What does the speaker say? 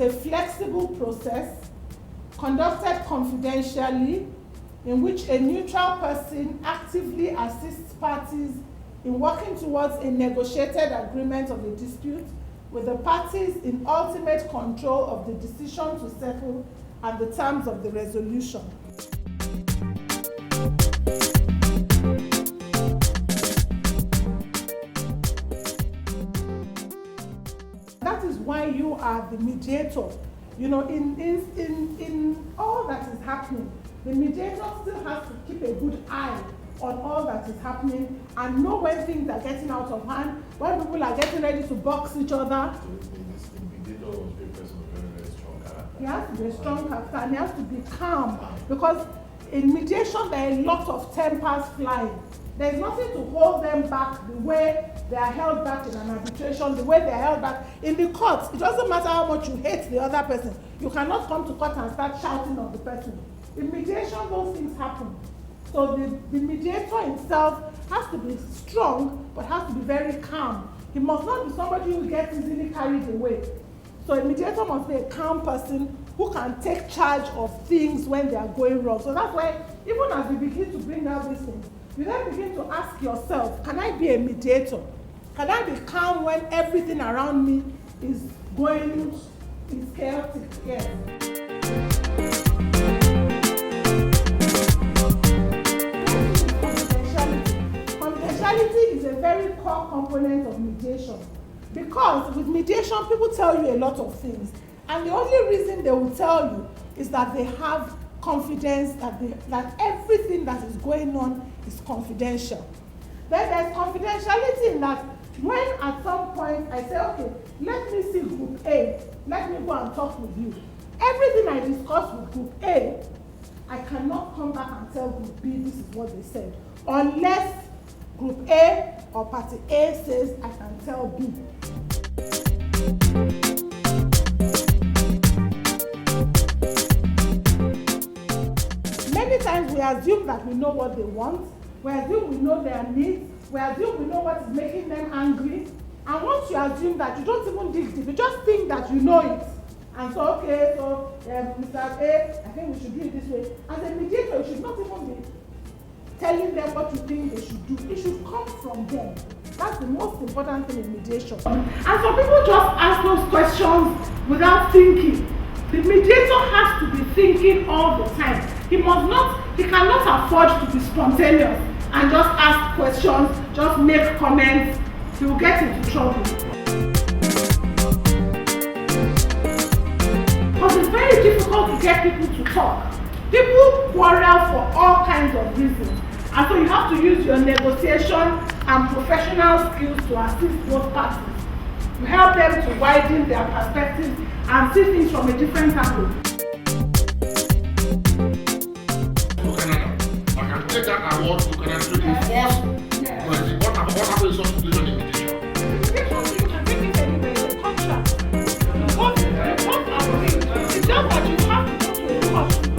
a flexible process conducted confidentially in which a neutral person actively assists parties in working towards a negotiated agreement of a dispute with the parties in ultimate control of the decision to settle and the terms of the resolution. That is why you are the mediator. You know, in all that is happening, the mediator still has to keep a good eye on all that is happening and know when things are getting out of hand, when people are getting ready to box each other. The mediator must be a person of very, very strong character. He has to be a strong character and he has to be calm, because in mediation there are a lot of tempers flying. There is nothing to hold them back the way they are held back in an arbitration, the way they are held back in the courts. It doesn't matter how much you hate the other person. You cannot come to court and start shouting on the person. In mediation, those things happen. So the mediator himself has to be strong, but has to be very calm. He must not be somebody who gets easily carried away. So a mediator must be a calm person who can take charge of things when they are going wrong. So that's why, even as we begin to bring out these things, you then begin to ask yourself, can I be a mediator? Can I be calm when everything around me is chaotic? Yes. Confidentiality is a very core component of mediation, because with mediation people tell you a lot of things, and the only reason they will tell you is that they have confidence that everything that is going on is confidential. Then there's confidentiality in that when at some point I say, okay, let me see group A, let me go and talk with you. Everything I discuss with group A, I cannot come back and tell group B this is what they said, unless group A or party A says I can tell B. Many times we assume that we know what they want, we assume we know their needs, we assume we know what is making them angry, and once you assume that, you don't even dig deep, you just think that you know it. And so, okay, so Mr. A, I think we should do it this way. As a mediator, you should not even be telling them what you think they should do. It should come from them. That's the most important thing in mediation. And some people just ask those questions without thinking. The mediator has to be thinking all the time. He cannot afford to be spontaneous and just ask questions, just make comments. He will get into trouble. Because it's very difficult to get people to talk. People quarrel for all kinds of reasons. And so you have to use your negotiation and professional skills to assist both parties. You help them to widen their perspectives and see things from a different angle. I can take that award to Canada to enforce what happens in such situation in mediation. You can take it anyway, it's a contract. It's just that you have to go to a court.